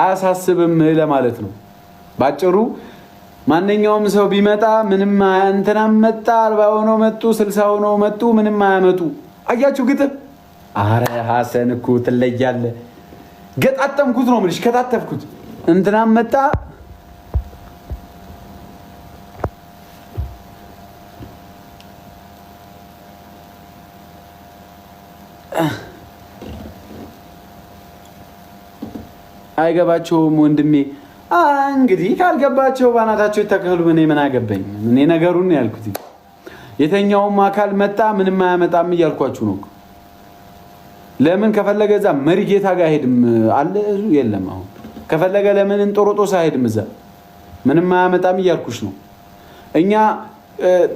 አያሳስብም ለማለት ነው ባጭሩ ማንኛውም ሰው ቢመጣ ምንም እንተናም መጣ 40 ሆነው መጡ 60 ሆነው መጡ ምንም አያመጡ አያችሁ ግጥም አረ ሐሰን እኮ ትለያለ ገጣጠምኩት ነው ምልሽ ከታተፍኩት እንተናም መጣ አይገባቸውም ወንድሜ እንግዲህ ካልገባቸው ባናታቸው ይተከሉ ምን አገባኝ እኔ ነገሩን ያልኩት የተኛውም አካል መጣ ምንም አያመጣም ይያልኳችሁ ነው ለምን ከፈለገ እዛ መሪጌታ ጋር ሄድም አለ የለም አሁን ከፈለገ ለምን እንጦሮጦስ አይሄድም እዛ ምንም አያመጣም ይያልኩሽ ነው እኛ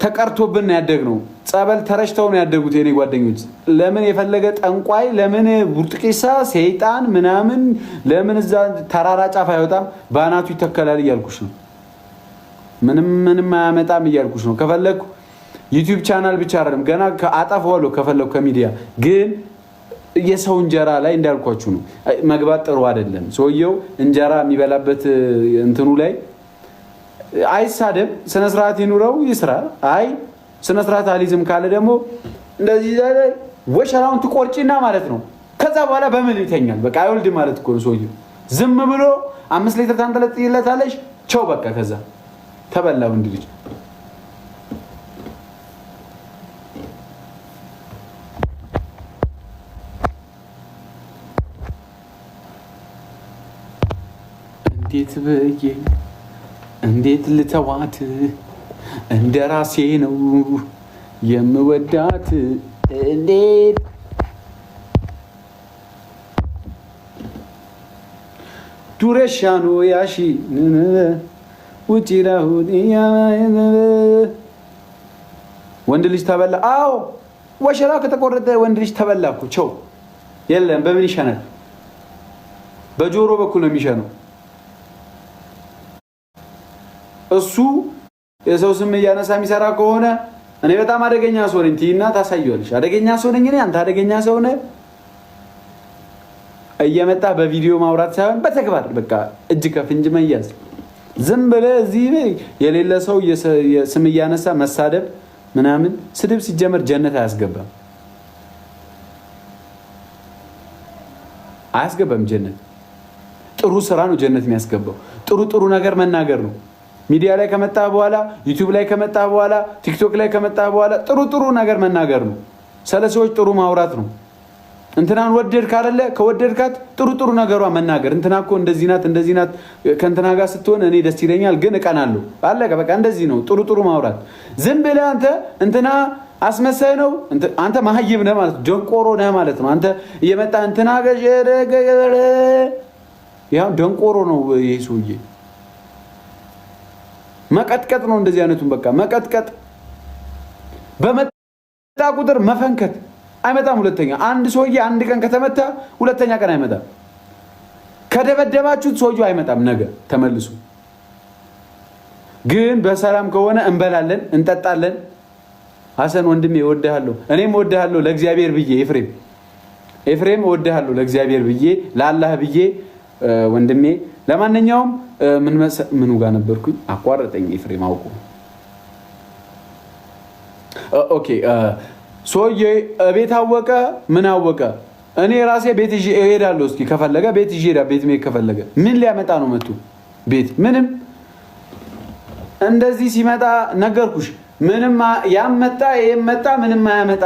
ተቀርቶብን ያደግነው ጸበል ተረሽተው ነው ያደጉት የኔ ጓደኞች ለምን የፈለገ ጠንቋይ ለምን ቡርጥቂሳ ሰይጣን ምናምን ለምን እዛ ተራራ ጫፍ አይወጣም ባናቱ ይተከላል ይያልኩሽ ነው ምንም አያመጣም ይያልኩሽ ነው ከፈለኩ ዩቲዩብ ቻናል ብቻ አይደለም ገና ከአጣፈዋለሁ ከፈለኩ ከሚዲያ ግን የሰው እንጀራ ላይ እንዳልኳችሁ ነው መግባት ጥሩ አይደለም ሰውየው እንጀራ የሚበላበት እንትኑ ላይ አይሳደብ ስነ ስርዓት ይኑረው ይስራ አይ ስነ ስርዓት አሊዝም ካለ ደግሞ እንደዚህ ላይ ወሸራውን ትቆርጪና ማለት ነው ከዛ በኋላ በምን ይተኛል በቃ አይወልድ ማለት እኮ ነው ሰውየው ዝም ብሎ 5 ሊትር ታንጠለጥይለታለሽ ቻው በቃ ከዛ ተበላው እንድልጅ እንዴት በየ እንዴት ልተዋት እንደራሴ ነው የምወዳት እንዴት ዱረሻኖ ያሺ ውጪራሁ ወንድ ልጅ ተበላ አዎ ወሸራ ከተቆረጠ ወንድ ልጅ ተበላኩ ቸው የለም በምን ይሻናል በጆሮ በኩል ነው የሚሻነው እሱ የሰው ስም ያነሳ የሚሰራ ከሆነ እኔ በጣም አደገኛ ሰው ነኝ ቲና ታሳየዋለሽ አደገኛ ሰው ነኝ እኔ አንተ አደገኛ ሰው ነህ እየመጣ በቪዲዮ ማውራት ሳይሆን በተግባር በቃ እጅ ከፍንጅ መያዝ ዝም ብለህ እዚህ የሌለ ሰው ስም ያነሳ መሳደብ ምናምን ስድብ ሲጀመር ጀነት አያስገባም ጀነት ጥሩ ስራ ነው ጀነት የሚያስገባው ጥሩ ነገር መናገር ነው ሚዲያ ላይ ከመጣ በኋላ ዩቲዩብ ላይ ከመጣ በኋላ ቲክቶክ ላይ ከመጣ በኋላ ጥሩ ነገር መናገር ነው ሰለሰዎች ጥሩ ማውራት ነው እንትናን ወደድክ አይደለ ከወደድካት ጥሩ ነገሯ መናገር እንትናኮ እንደዚህ ናት ከእንትና ጋር ስትሆን እኔ ደስ ይለኛል ግን እቀናለሁ አለቀ በቃ እንደዚህ ነው ጥሩ ማውራት ዝም ብለህ አንተ እንትና አስመሳይ ነው አንተ ማህይብ ነህ ማለት ደንቆሮ ነህ ማለት ነው አንተ እየመጣ እንትና ገጀረ ያው ደንቆሮ ነው ይሄ ሰውዬ መቀጥቀጥ ነው እንደዚህ አይነቱን በቃ መቀጥቀጥ በመጣ ቁጥር መፈንከት አይመጣም ሁለተኛ አንድ ሰውዬ አንድ ቀን ከተመታ ሁለተኛ ቀን አይመጣም ከደበደባችሁት ሰውዬው አይመጣም ነገ ተመልሶ ግን በሰላም ከሆነ እንበላለን እንጠጣለን ሐሰን ወንድሜ እወድሃለሁ እኔም እወድሃለሁ ለእግዚአብሔር ብዬ ኤፍሬም እወድሃለሁ ለእግዚአብሔር ብዬ ለአላህ ብዬ ወንድሜ ለማንኛውም ምኑ ጋር ነበርኩኝ አቋረጠኝ ኤፍሬም አውቆ ኦኬ ሶዬ ቤት አወቀ ምን አወቀ እኔ ራሴ ቤት ይዤ እሄዳለሁ እስኪ ከፈለገ ቤት ይዤ ቤት ሜክ ከፈለገ ምን ሊያመጣ ነው መጡ ቤት ምንም እንደዚህ ሲመጣ ነገርኩሽ ምንም ያመጣ ምንም አያመጣ